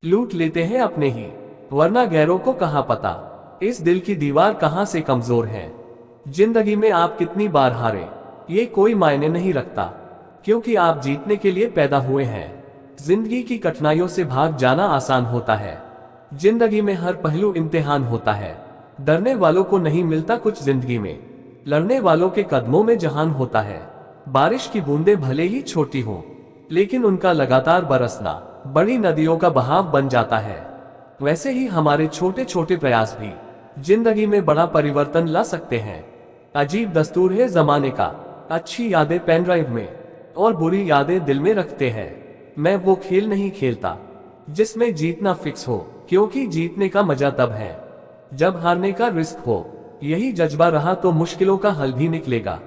लूट लेते हैं अपने ही, वरना गैरों को कहाँ पता इस दिल की दीवार कहाँ से कमजोर है। जिंदगी में आप कितनी बार हारे ये कोई मायने नहीं रखता, क्योंकि आप जीतने के लिए पैदा हुए हैं। जिंदगी की कठिनाइयों से भाग जाना आसान होता है। जिंदगी में हर पहलू इम्तिहान होता है। डरने वालों को नहीं मिलता कुछ जिंदगी में, लड़ने वालों के कदमों में जहान होता है। बारिश की बूंदें भले ही छोटी हों, लेकिन उनका लगातार बरसना बड़ी नदियों का बहाव बन जाता है। वैसे ही हमारे छोटे छोटे प्रयास भी जिंदगी में बड़ा परिवर्तन ला सकते हैं। अजीब दस्तूर है जमाने का, अच्छी यादें पेन ड्राइव में और बुरी यादें दिल में रखते हैं। मैं वो खेल नहीं खेलता जिसमें जीतना फिक्स हो, क्योंकि जीतने का मजा तब है जब हारने का रिस्क हो। यही जज्बा रहा तो मुश्किलों का हल भी निकलेगा।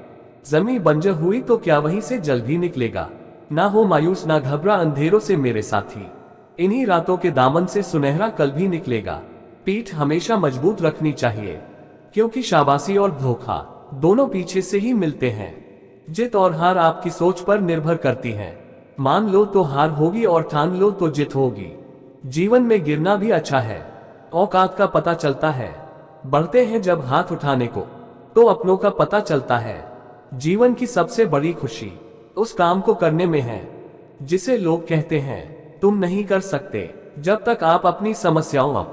जमीन बंजर हुई तो क्या वहीं से जल भी निकलेगा। ना हो मायूस ना घबरा अंधेरों से मेरे साथी, इन्हीं रातों के दामन से सुनहरा कल भी निकलेगा। पीठ हमेशा मजबूत रखनी चाहिए, क्योंकि शाबाशी और धोखा दोनों पीछे से ही मिलते हैं। जित और हार आपकी सोच पर निर्भर करती है। मान लो तो हार होगी और ठान लो तो जित होगी। जीवन में गिरना भी अच्छा है, औकात का पता चलता है। बढ़ते हैं जब हाथ उठाने को तो अपनों का पता चलता है। जीवन की सबसे बड़ी खुशी उस काम को करने में है जिसे लोग कहते हैं तुम नहीं कर सकते। जब तक आप अपनी समस्याओं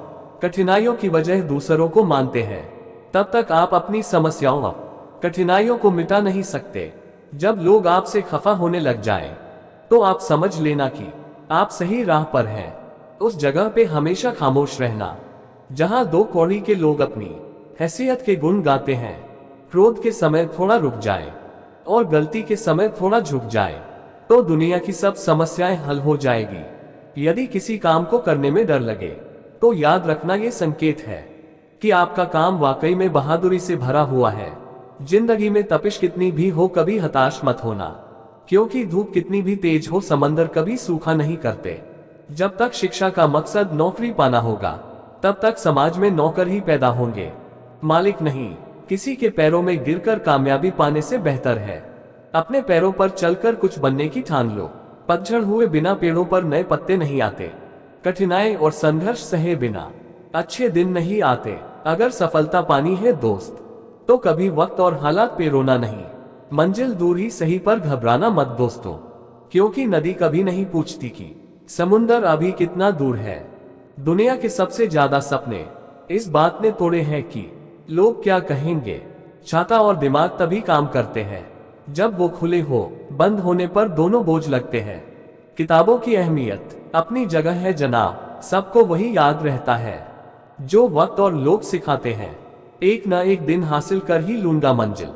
कठिनाइयों की वजह दूसरों को मानते हैं, तब तक आप अपनी समस्याओं कठिनाइयों को मिटा नहीं सकते। जब लोग आपसे खफा होने लग जाएं, तो आप समझ लेना कि आप सही राह पर हैं। उस जगह पे हमेशा खामोश रहना जहां दो कौड़ी के लोग अपनी हैसियत के गुण गाते हैं। क्रोध के समय थोड़ा रुक जाए और गलती के समय थोड़ा झुक जाए, तो दुनिया की सब समस्याएं हल हो जाएगी। यदि किसी काम को करने में डर लगे, तो याद रखना ये संकेत है कि आपका काम वाकई में बहादुरी से भरा हुआ है। जिंदगी में तपिश कितनी भी हो, कभी हताश मत होना, क्योंकि धूप कितनी भी तेज हो, समंदर कभी सूखा नहीं करते। जब तक शिक्षा का मकसद नौकरी पाना होगा, तब तक समाज में नौकर ही पैदा होंगे, मालिक नहीं। किसी के पैरों में गिरकर कामयाबी पाने से बेहतर है अपने पैरों पर चलकर कुछ बनने की ठान लो। पतझड़ हुए बिना पेड़ों पर नए पत्ते नहीं आते। कठिनाई और संघर्ष सहे बिना अच्छे दिन नहीं आते। अगर सफलता पानी है दोस्त, तो कभी वक्त और हालात पे रोना नहीं। मंजिल दूर ही सही पर घबराना मत दोस्तों, क्योंकि नदी कभी नहीं पूछती कि समुंदर अभी कितना दूर है। दुनिया के सबसे ज्यादा सपने इस बात ने तोड़े हैं कि लोग क्या कहेंगे। छाता और दिमाग तभी काम करते हैं जब वो खुले हो, बंद होने पर दोनों बोझ लगते हैं। किताबों की अहमियत अपनी जगह है जनाब, सबको वही याद रहता है जो वक्त और लोग सिखाते हैं। एक ना एक दिन हासिल कर ही लूंगा मंजिल,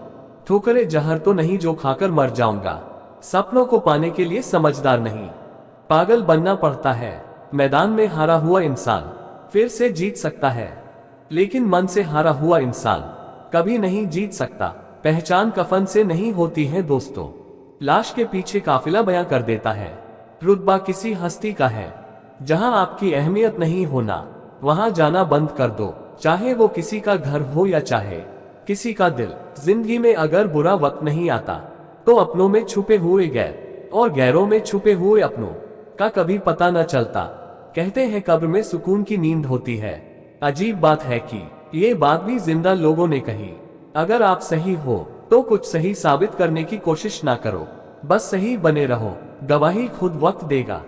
ठोकरे जहर तो नहीं जो खाकर मर जाऊंगा। सपनों को पाने के लिए समझदार नहीं, पागल बनना पड़ता है। मैदान में हारा हुआ इंसान फिर से जीत सकता है, लेकिन मन से हारा हुआ इंसान कभी नहीं जीत सकता। पहचान कफन से नहीं होती है दोस्तों, लाश के पीछे काफिला बयां कर देता है। रुतबा किसी हस्ती का है, जहां आपकी अहमियत नहीं होना, वहां जाना बंद कर दो। चाहे वो किसी का घर हो या चाहे किसी का दिल। जिंदगी में अगर बुरा वक्त नहीं आता, तो अपनों में छुपे हुए गैर और गैरों में छुपे हुए अपनों का कभी पता न चलता। कहते हैं कब्र में सुकून की नींद होती है। अजीब बात है कि ये बात भी जिंदा लोगों ने कही। अगर आप सही हो तो कुछ सही साबित करने की कोशिश ना करो, बस सही बने रहो। गवाही खुद वक्त देगा।